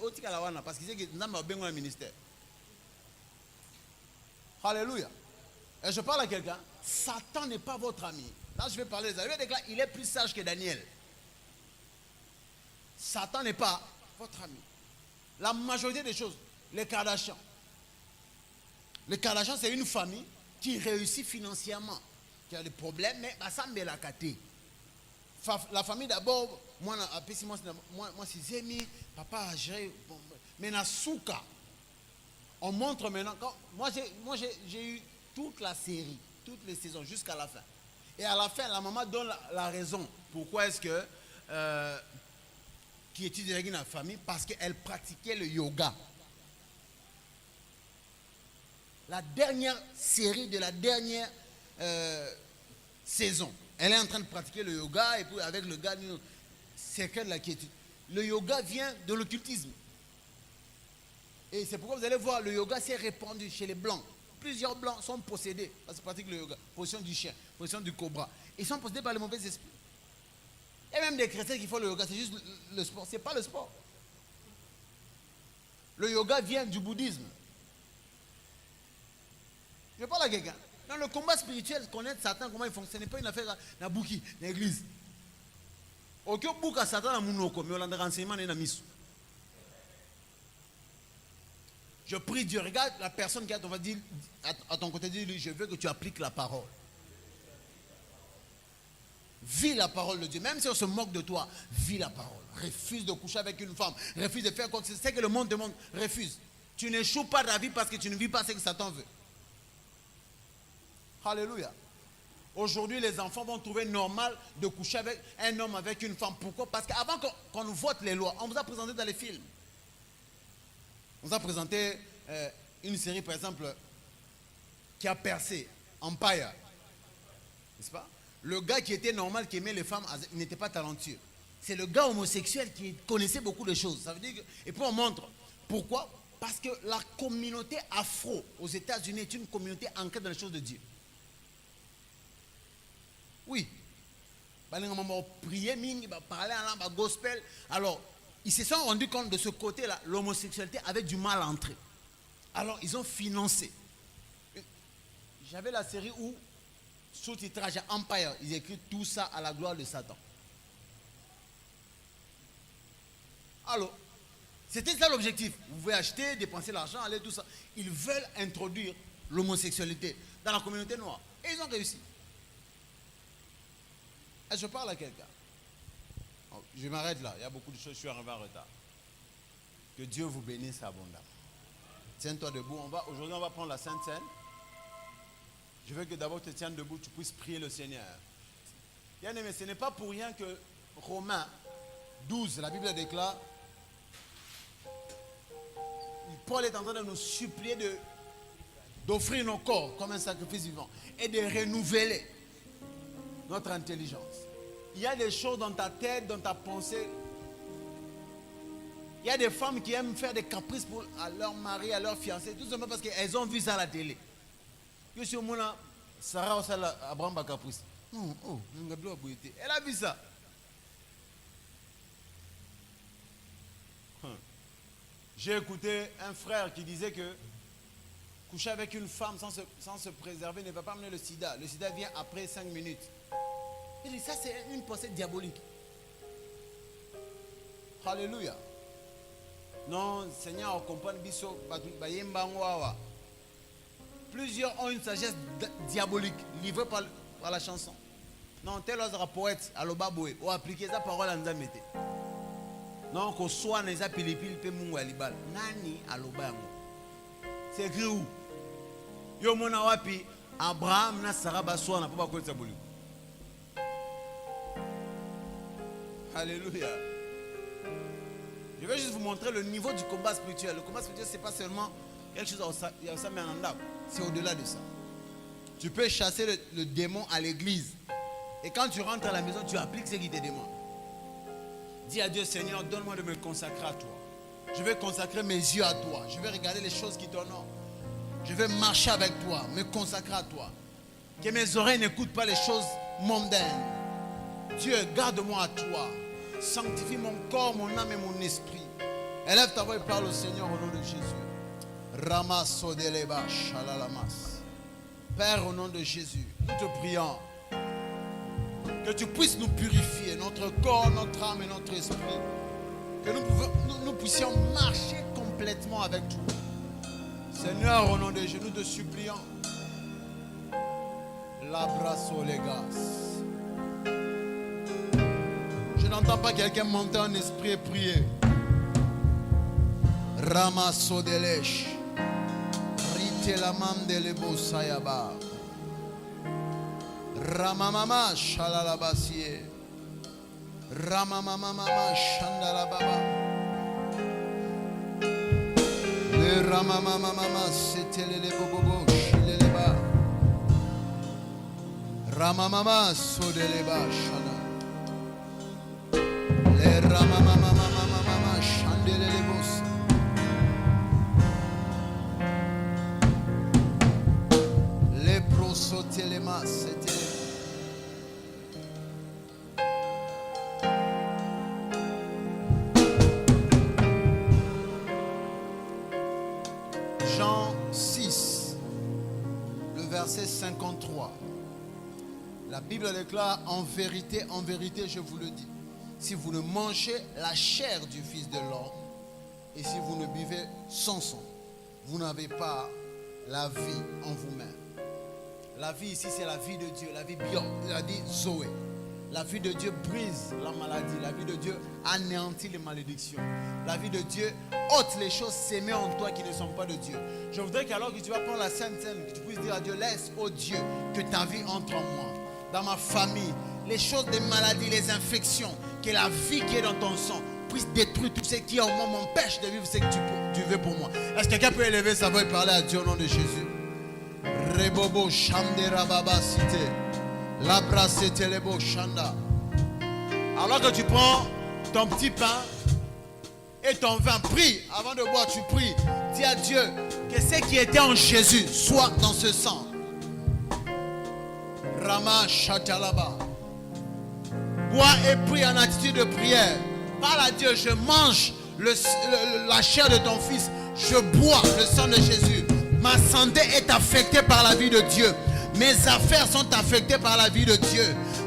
parce qu'il sait que nous avons besoin d'un ministère. Alléluia. Et je parle à quelqu'un. Satan n'est pas votre ami. Là, je vais parler des amis. Il est plus sage que Daniel. Satan n'est pas votre ami. La majorité des choses, les Kardashians. Les Kardashians, c'est une famille qui réussit financièrement, qui a des problèmes, mais ça me l'a caté. La famille d'abord, moi c'est Zemi, papa a géré. Mais na souka, on montre maintenant. Moi j'ai eu toute la série, toutes les saisons jusqu'à la fin. Et à la fin, la maman donne la raison. Pourquoi est-ce que qui étudie dans la famille? Parce qu'elle pratiquait le yoga. La dernière série de la dernière saison, elle est en train de pratiquer le yoga et puis avec le gars, c'est qu'elle la quiétude. Le yoga vient de l'occultisme. Et c'est pourquoi vous allez voir, le yoga s'est répandu chez les blancs. Plusieurs blancs sont possédés parce qu'ils pratiquent le yoga. Position du chien, position du cobra. Ils sont possédés par les mauvais esprits. Et même des chrétiens qui font le yoga, c'est juste le sport. Ce n'est pas le sport. Le yoga vient du bouddhisme. Je parle à quelqu'un. Dans le combat spirituel, connaître Satan, comment il fonctionne, ce n'est pas une affaire de bouki, d'église. Aucun bouc à Satan, mais on a renseignement dans la mission. Je prie Dieu, regarde la personne qui est à ton côté, dis-lui, je veux que tu appliques la parole. Vis la parole de Dieu. Même si on se moque de toi, vis la parole. Refuse de coucher avec une femme. Refuse de faire quoi que ce soit. C'est que le monde demande. Refuse. Tu n'échoues pas dans la vie parce que tu ne vis pas ce que Satan veut. Alléluia. Aujourd'hui, les enfants vont trouver normal de coucher avec un homme, avec une femme. Pourquoi? Parce qu'avant qu'on nous vote les lois, on vous a présenté dans les films. On vous a présenté une série, par exemple, qui a percé, Empire. N'est-ce pas? Le gars qui était normal, qui aimait les femmes, il n'était pas talentueux. C'est le gars homosexuel qui connaissait beaucoup de choses. Ça veut dire que, et puis on montre. Pourquoi? Parce que la communauté afro aux États-Unis est une communauté ancrée dans les choses de Dieu. Oui. Prier, parler en gospel. Alors, ils se sont rendus compte de ce côté-là, l'homosexualité avait du mal à entrer. Alors, ils ont financé J'avais la série où, sous-titrage Empire, ils écrivent tout ça à la gloire de Satan. Alors, c'était ça l'objectif. Vous pouvez acheter, dépenser l'argent, aller, tout ça. Ils veulent introduire l'homosexualité dans la communauté noire. Et ils ont réussi. Et je parle à quelqu'un. Je m'arrête là. Il y a beaucoup de choses, je suis arrivé en retard. Que Dieu vous bénisse abondamment. Tiens-toi debout. Aujourd'hui, on va prendre la Sainte Seine. Je veux que d'abord tu te tiennes debout, tu puisses prier le Seigneur. Bien aimé, ce n'est pas pour rien que Romains 12, la Bible déclare, Paul est en train de nous supplier d'offrir nos corps comme un sacrifice vivant et de renouveler notre intelligence. Il y a des choses dans ta tête, dans ta pensée. Il y a des femmes qui aiment faire des caprices à leur mari, à leur fiancé, tout simplement parce qu'elles ont vu ça à la télé. Je suis au monde, Sarah Abraham caprice. Elle a vu ça. J'ai écouté un frère qui disait que coucher avec une femme sans se préserver ne va pas amener le sida. Le sida vient après 5 minutes. Il dit ça, c'est une pensée diabolique. Alléluia. Non, Seigneur, on comprend biso. Plusieurs ont une sagesse diabolique livrée par la chanson. Non, tel autre poète, alobaboué, ou appliquer sa parole en zamete. Non, qu'on soit dans les pilipili pe mungu alibal. Nani alobango. C'est écrit où? Yo mona wapi Abraham na Sarah baswa na papa kwetsa boli. Alléluia. Je vais juste vous montrer le niveau du combat spirituel. Le combat spirituel, c'est pas seulement quelque chose c'est au-delà de ça. Tu peux chasser le démon à l'église. Et quand tu rentres à la maison, tu appliques ce qui te demande. Dis à Dieu, Seigneur, donne-moi de me consacrer à toi. Je vais consacrer mes yeux à toi. Je vais regarder les choses qui t'honorent. Je vais marcher avec toi, me consacrer à toi. Que mes oreilles n'écoutent pas les choses mondaines. Dieu, garde-moi à toi. Sanctifie mon corps, mon âme et mon esprit. Élève ta voix et parle au Seigneur au nom de Jésus. Ramasodeleba shalalamas. Père, au nom de Jésus, nous te prions que tu puisses nous purifier, notre corps, notre âme et notre esprit. Que nous puissions marcher complètement avec toi. Seigneur, au nom de Jésus, nous te supplions. L'abrasso legas. Je n'entends pas quelqu'un monter en esprit et prier. Ramasso delèche. Rite la mam de lebo sayaba. Ramamama shalalabasiye. Ramamama shandalababa. Le ramamama c'était le bobobo shileleba. Ramamama sodeleba shana. Le ramamama shandelebos. Le prosotelema c'était. Jean 6, le verset 53. La Bible déclare, en vérité, je vous le dis, si vous ne mangez la chair du Fils de l'homme et si vous ne buvez son sang, vous n'avez pas la vie en vous-même. La vie ici, c'est la vie de Dieu, la vie bio, la vie Zoé. La vie de Dieu brise la maladie. La vie de Dieu anéantit les malédictions. La vie de Dieu ôte les choses sémées en toi qui ne sont pas de Dieu. Je voudrais qu'alors que tu vas prendre la Sainte Seine, que tu puisses dire à Dieu, laisse, ô Dieu, que ta vie entre en moi, dans ma famille. Les choses des maladies, les infections, que la vie qui est dans ton sang puisse détruire tout ce qui en moi m'empêche de vivre ce que tu veux pour moi. Est-ce que quelqu'un peut élever sa voix et parler à Dieu au nom de Jésus? Rebobo Shamdera Baba Cité. Labra Setelebo Shanda. Alors que tu prends ton petit pain et ton vin, prie. Avant de boire, tu pries. Dis à Dieu que ce qui était en Jésus soit dans ce sang. Rama Shatalaba. Bois et prie en attitude de prière. Parle à Dieu, je mange la chair de ton fils. Je bois le sang de Jésus. Ma santé est affectée par la vie de Dieu. Mes affaires sont affectées par la vie de Dieu.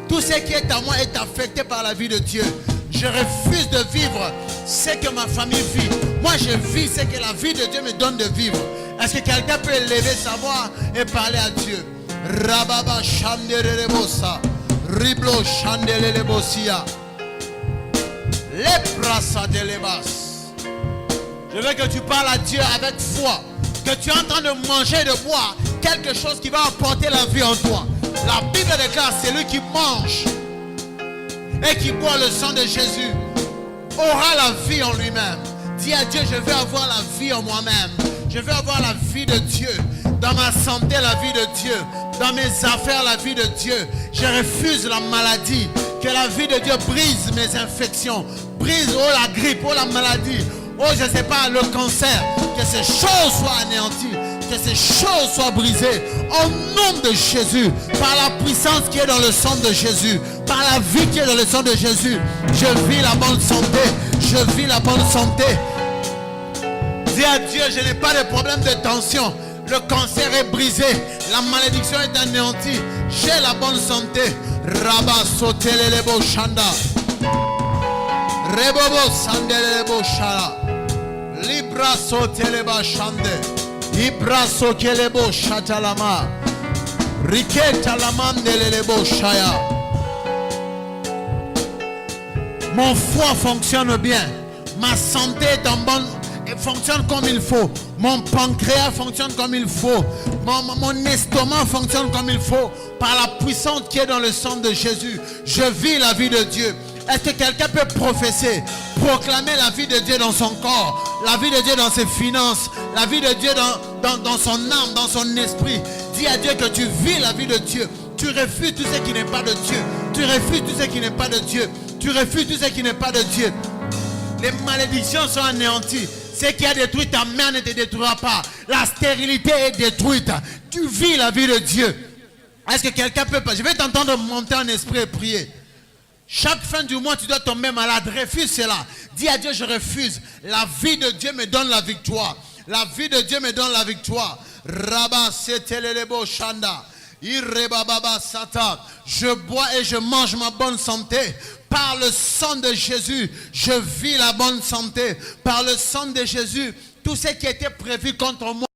Tout ce qui est à moi est affecté par la vie de Dieu. Je refuse de vivre ce que ma famille vit. Moi, je vis ce que la vie de Dieu me donne de vivre. Est-ce que quelqu'un peut lever sa voix et parler à Dieu? Rababa Chandelebosa, Riblo Chandelebosia, Leprasa de Lebas. Je veux que tu parles à Dieu avec foi. Que tu es en train de manger et de boire quelque chose qui va apporter la vie en toi. La Bible déclare, celui qui mange et qui boit le sang de Jésus aura la vie en lui-même. Dis à Dieu, je veux avoir la vie en moi-même. Je veux avoir la vie de Dieu. Dans ma santé, la vie de Dieu. Dans mes affaires, la vie de Dieu. Je refuse la maladie. Que la vie de Dieu brise mes infections. Brise, la grippe, la maladie. Je ne sais pas, le cancer. Que ces choses soient anéanties. Que ces choses soient brisées. Au nom de Jésus. Par la puissance qui est dans le sang de Jésus. Par la vie qui est dans le sang de Jésus. Je vis la bonne santé. Je vis la bonne santé. Dis à Dieu, je n'ai pas de problème de tension. Le cancer est brisé. La malédiction est anéantie. J'ai la bonne santé. Rabba sotelelebo shanda. Rebobo sandelebo shala. Libra soteleba shande. Ibra sokelebo shatalama. Riketa lamandelebo shaya. Mon foie fonctionne bien. Ma santé est en bonne. Fonctionne comme il faut. Mon pancréas fonctionne comme il faut. Mon estomac fonctionne comme il faut. Par la puissance qui est dans le sang de Jésus. Je vis la vie de Dieu. Est-ce que quelqu'un peut professer, proclamer la vie de Dieu dans son corps, la vie de Dieu dans ses finances, la vie de Dieu dans son âme, dans son esprit? Dis à Dieu que tu vis la vie de Dieu. Tu refuses tout ce qui n'est pas de Dieu. Tu refuses tout ce qui n'est pas de Dieu. Tu refuses tout ce qui n'est pas de Dieu. Les malédictions sont anéanties. Ce qui a détruit ta mère ne te détruira pas. La stérilité est détruite. Tu vis la vie de Dieu. Est-ce que quelqu'un peut pas? Je vais t'entendre monter en esprit et prier. Chaque fin du mois, tu dois tomber malade. Refuse cela. Dis à Dieu, je refuse. La vie de Dieu me donne la victoire. La vie de Dieu me donne la victoire. Rabba setelelebo shanda. Irrebababa sata. Je bois et je mange ma bonne santé. Par le sang de Jésus, je vis la bonne santé. Par le sang de Jésus, tout ce qui était prévu contre moi